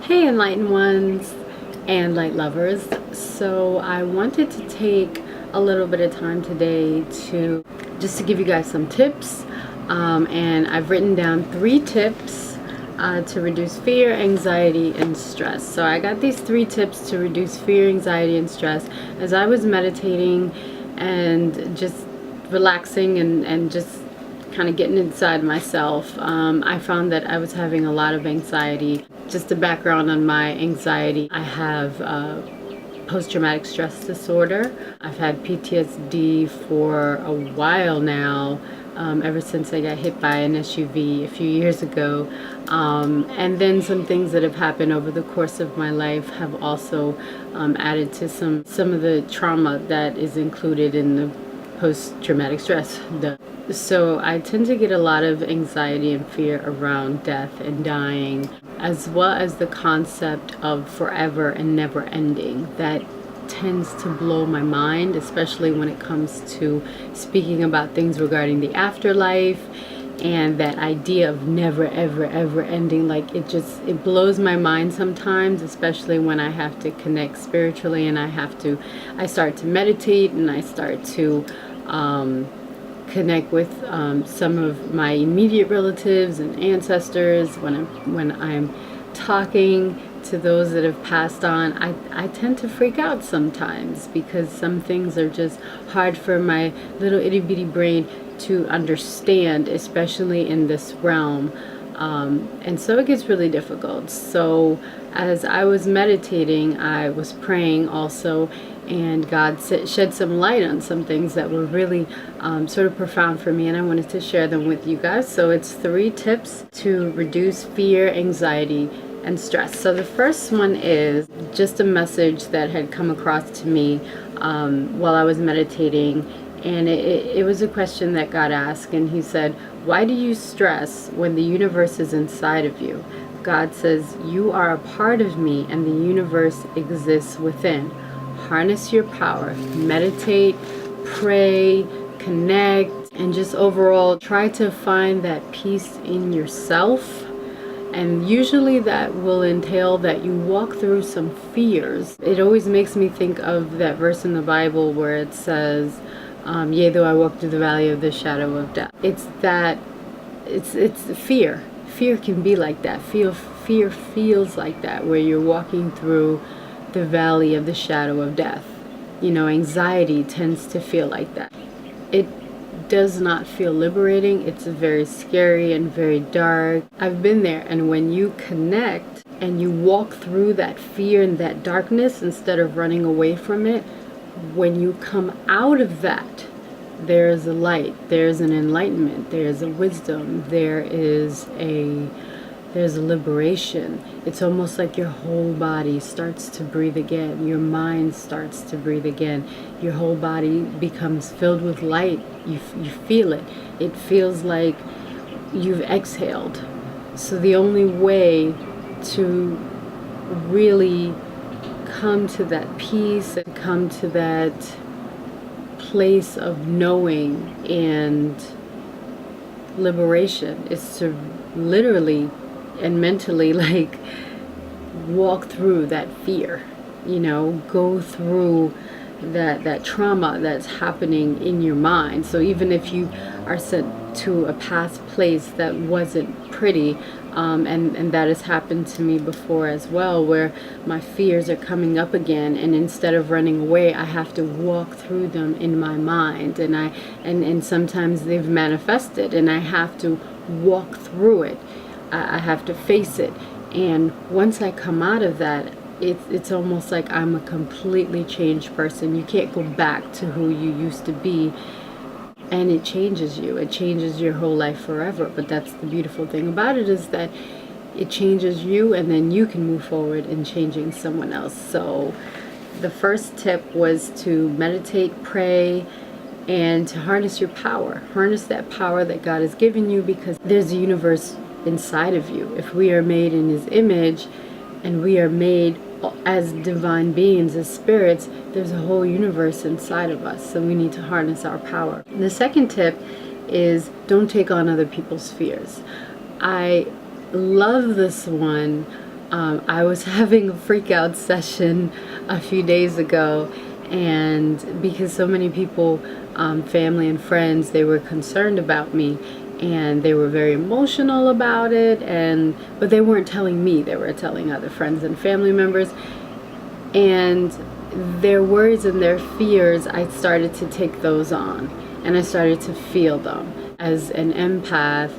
Hey Enlightened Ones and Light Lovers. So I wanted to take a little bit of time today to give you guys some tips. And I've written down 3 tips to reduce fear, anxiety, and stress. So I got these 3 tips to reduce fear, anxiety, and stress as I was meditating and just relaxing and just kind of getting inside myself. I found that I was having a lot of anxiety. Just a background on my anxiety: I have post-traumatic stress disorder. I've had PTSD for a while now, ever since I got hit by an SUV a few years ago. And then some things that have happened over the course of my life have also added to some of the trauma that is included in the post-traumatic stress. So I tend to get a lot of anxiety and fear around death and dying, as well as the concept of forever and never ending. That tends to blow my mind, especially when it comes to speaking about things regarding the afterlife and that idea of never ever ever ending. Like, it blows my mind sometimes, especially when I have to connect spiritually and I start to meditate and I start to connect with some of my immediate relatives and ancestors. When I'm talking to those that have passed on, I tend to freak out sometimes because some things are just hard for my little itty bitty brain to understand, especially in this realm. And so it gets really difficult. So as I was meditating, I was praying also, and God shed some light on some things that were really sort of profound for me, and I wanted to share them with you guys. So it's 3 tips to reduce fear, anxiety, and stress. So the first one is just a message that had come across to me while I was meditating, and it was a question that God asked, and He said, "Why do you stress when the universe is inside of you?" God says, "You are a part of me and the universe exists within. Harness your power, meditate, pray, connect, and just overall try to find that peace in yourself." And usually that will entail that you walk through some fears. It always makes me think of that verse in the Bible where it says, "Yea, though I walk through the valley of the shadow of death." It's fear. Fear can be like that. Fear feels like that, where you're walking through the valley of the shadow of death. Anxiety tends to feel like that. It does not feel liberating. It's very scary and very dark. I've been there, and when you connect and you walk through that fear and that darkness instead of running away from it, when you come out of that, there is a light, there's an enlightenment, there's a wisdom, there's a liberation. It's almost like your whole body starts to breathe again. Your mind starts to breathe again. Your whole body becomes filled with light. You feel it. It feels like you've exhaled. So the only way to really come to that peace and come to that place of knowing and liberation is to literally and mentally walk through that fear, go through that trauma that's happening in your mind. So even if you are sent to a past place that wasn't pretty, and that has happened to me before as well, where my fears are coming up again, and instead of running away, I have to walk through them in my mind, and sometimes they've manifested, and I have to walk through it. I have to face it, and once I come out of that, it's almost like I'm a completely changed person. You can't go back to who you used to be, and it changes you. It changes your whole life forever. But that's the beautiful thing about it, is that it changes you, and then you can move forward in changing someone else. So the first tip was to meditate, pray, and to harness your power. Harness that power that God has given you, because there's a universe inside of you. If we are made in His image and we are made as divine beings, as spirits, there's a whole universe inside of us. So we need to harness our power. The second tip is don't take on other people's fears. I love this one I was having a freak out session a few days ago, and because so many people, family and friends, they were concerned about me, and they were very emotional about it, but they weren't telling me, they were telling other friends and family members, and their worries and their fears, I started to take those on, and I started to feel them. As an empath,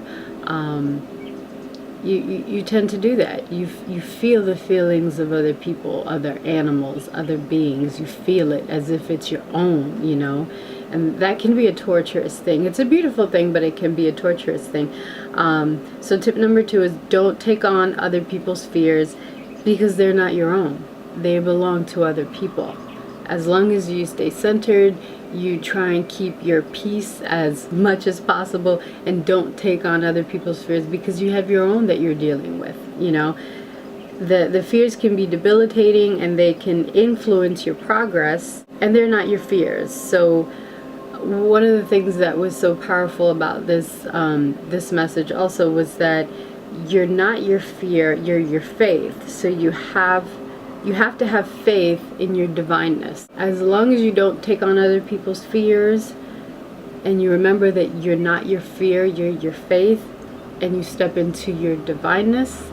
you tend to do that. You feel the feelings of other people, other animals, other beings. You feel it as if it's your own, you know. And that can be a torturous thing. It's a beautiful thing, but it can be a torturous thing. So tip number 2 is don't take on other people's fears, because they're not your own. They belong to other people. As long as you stay centered, you try and keep your peace as much as possible, and don't take on other people's fears, because you have your own that you're dealing with, you know. The fears can be debilitating, and they can influence your progress, and they're not your fears. So one of the things that was so powerful about this this message also was that you're not your fear, you're your faith. So you have to have faith in your divineness. As long as you don't take on other people's fears, and you remember that you're not your fear, you're your faith, and you step into your divineness,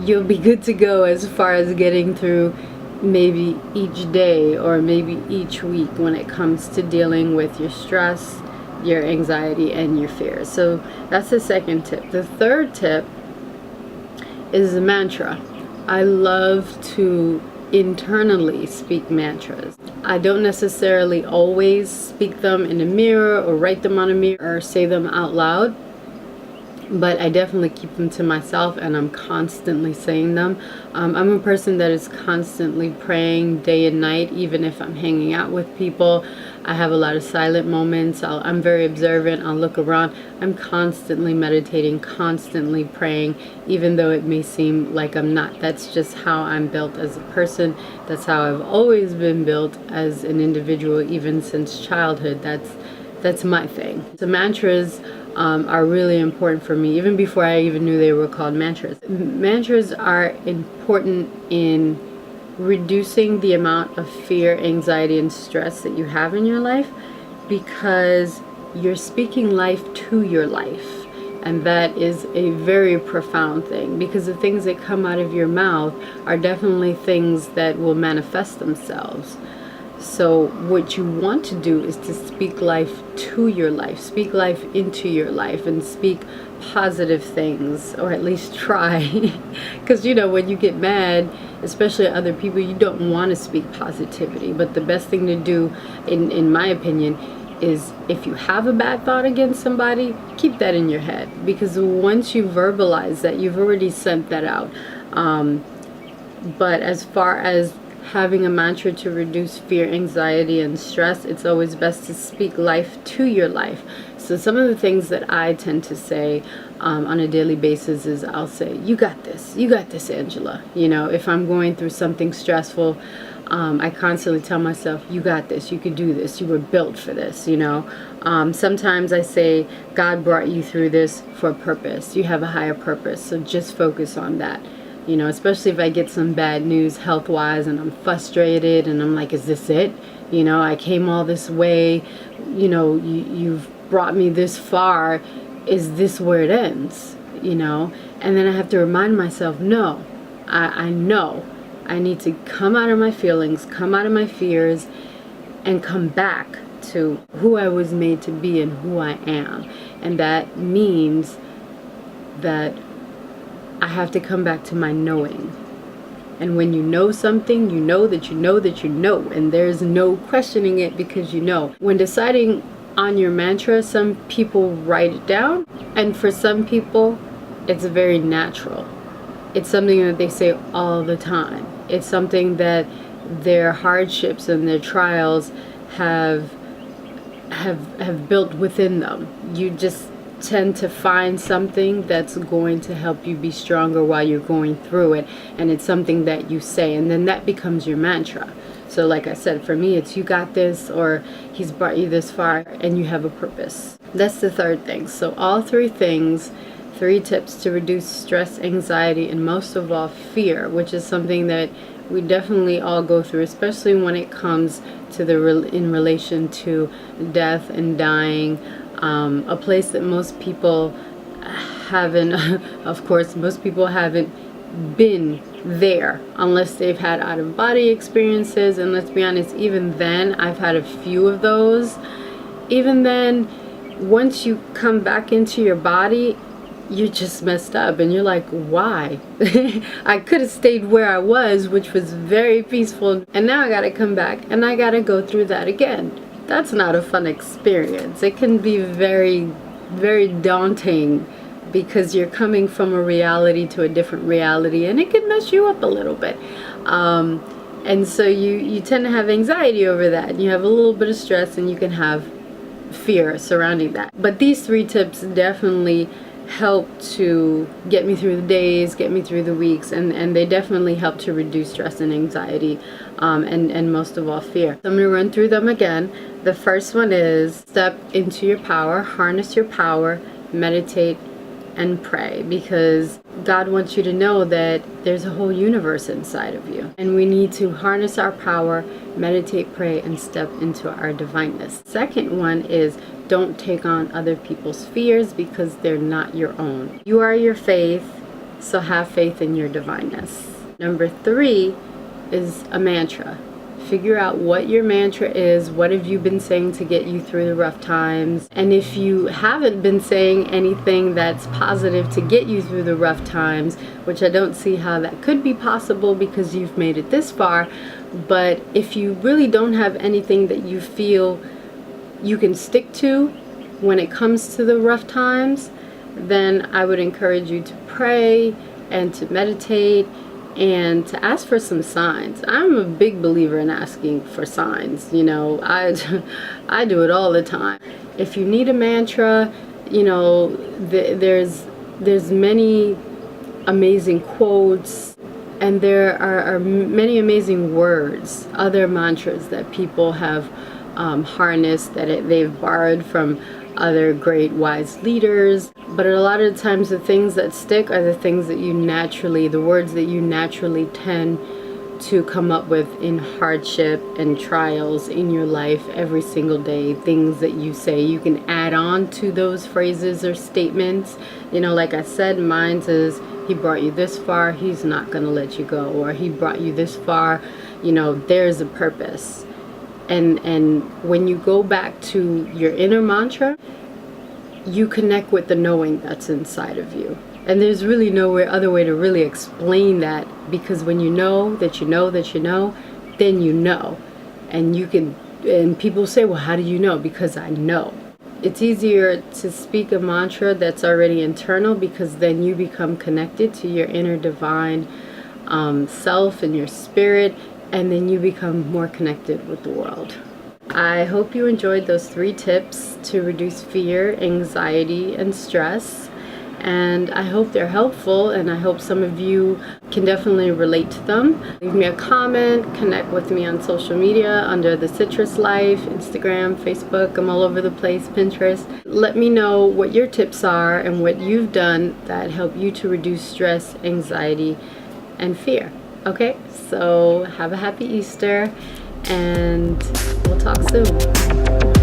you'll be good to go as far as getting through maybe each day or maybe each week when it comes to dealing with your stress, your anxiety, and your fears. So that's the second tip. The third tip is a mantra. I love to internally speak mantras. I don't necessarily always speak them in a mirror or write them on a mirror or say them out loud, but I definitely keep them to myself, and I'm constantly saying them. I'm a person that is constantly praying day and night, even if I'm hanging out with people. I have a lot of silent moments. I'm very observant. I'll look around. I'm constantly meditating, constantly praying, even though it may seem like I'm not. That's just how I'm built as a person. That's how I've always been built as an individual, even since childhood. That's my thing. The mantras are really important for me, even before I even knew they were called mantras. Mantras are important in reducing the amount of fear, anxiety, and stress that you have in your life, because you're speaking life to your life. And that is a very profound thing, because the things that come out of your mouth are definitely things that will manifest themselves. So what you want to do is to speak life to your life, speak life into your life, and speak positive things, or at least try. Because you know, when you get mad, especially at other people, you don't want to speak positivity. But the best thing to do, in my opinion, is if you have a bad thought against somebody, keep that in your head, because once you verbalize that, you've already sent that out. But as far as having a mantra to reduce fear, anxiety, and stress, it's always best to speak life to your life. So some of the things that I tend to say on a daily basis is, I'll say, you got this, Angela. You know, if I'm going through something stressful, I constantly tell myself, you got this, you could do this, you were built for this, you know. Sometimes I say, God brought you through this for a purpose. You have a higher purpose, so just focus on that. You know, especially if I get some bad news health-wise and I'm frustrated and I'm like, is this it? You know, I came all this way, you know, you've brought me this far. Is this where it ends? You know, and then I have to remind myself, no, I know I need to come out of my feelings, come out of my fears, and come back to who I was made to be and who I am. And that means that I have to come back to my knowing. And when you know something, you know that you know that you know, and there's no questioning it, because you know. When deciding on your mantra, some people write it down, and for some people it's very natural. It's something that they say all the time. It's something that their hardships and their trials have built within them. You just tend to find something that's going to help you be stronger while you're going through it, and it's something that you say, and then that becomes your mantra. So like I said, for me, it's you got this, or he's brought you this far, and you have a purpose. That's the third thing. So all three things, 3 tips to reduce stress, anxiety, and most of all fear, which is something that we definitely all go through, especially when it comes to in relation to death and dying, a place that most people haven't, of course, most people haven't been there unless they've had out-of-body experiences. And let's be honest, even then, I've had a few of those. Even then, once you come back into your body, you're just messed up and you're like, why? I could have stayed where I was, which was very peaceful, and now I gotta come back and I gotta go through that again. That's not a fun experience. It can be very, very daunting, because you're coming from a reality to a different reality, and it can mess you up a little bit. And so you tend to have anxiety over that, and you have a little bit of stress, and you can have fear surrounding that. But these 3 tips definitely help to get me through the days, get me through the weeks, and they definitely help to reduce stress and anxiety, and most of all fear. So I'm going to run through them again. The first one is step into your power, harness your power, meditate, and pray, because God wants you to know that there's a whole universe inside of you, and we need to harness our power, meditate, pray, and step into our divineness. Second one is don't take on other people's fears, because they're not your own. You are your faith, so have faith in your divineness. Number 3 is a mantra. Figure out what your mantra is. What have you been saying to get you through the rough times? And if you haven't been saying anything that's positive to get you through the rough times, which I don't see how that could be possible because you've made it this far, but if you really don't have anything that you feel you can stick to when it comes to the rough times, then I would encourage you to pray and to meditate and to ask for some signs. I'm a big believer in asking for signs. You know, I do it all the time. If you need a mantra, you know, there's many amazing quotes, and there are many amazing words, other mantras that people have harnessed, that they've borrowed from other great wise leaders. But a lot of times the things that stick are the things that the words that you naturally tend to come up with in hardship and trials in your life every single day. Things that you say, you can add on to those phrases or statements. You know, like I said, mine is, he brought you this far, he's not going to let you go. Or he brought you this far, you know, there's a purpose. And when you go back to your inner mantra, you connect with the knowing that's inside of you. And there's really no other way to really explain that, because when you know that you know that you know, then you know. And you can, and people say, well, how do you know? Because I know. It's easier to speak a mantra that's already internal, because then you become connected to your inner divine self and your spirit, and then you become more connected with the world. I hope you enjoyed those 3 tips to reduce fear, anxiety, and stress. And I hope they're helpful, and I hope some of you can definitely relate to them. Leave me a comment, connect with me on social media under The Citrus Life, Instagram, Facebook, I'm all over the place, Pinterest. Let me know what your tips are and what you've done that help you to reduce stress, anxiety, and fear. Okay, so have a happy Easter, and we'll talk soon.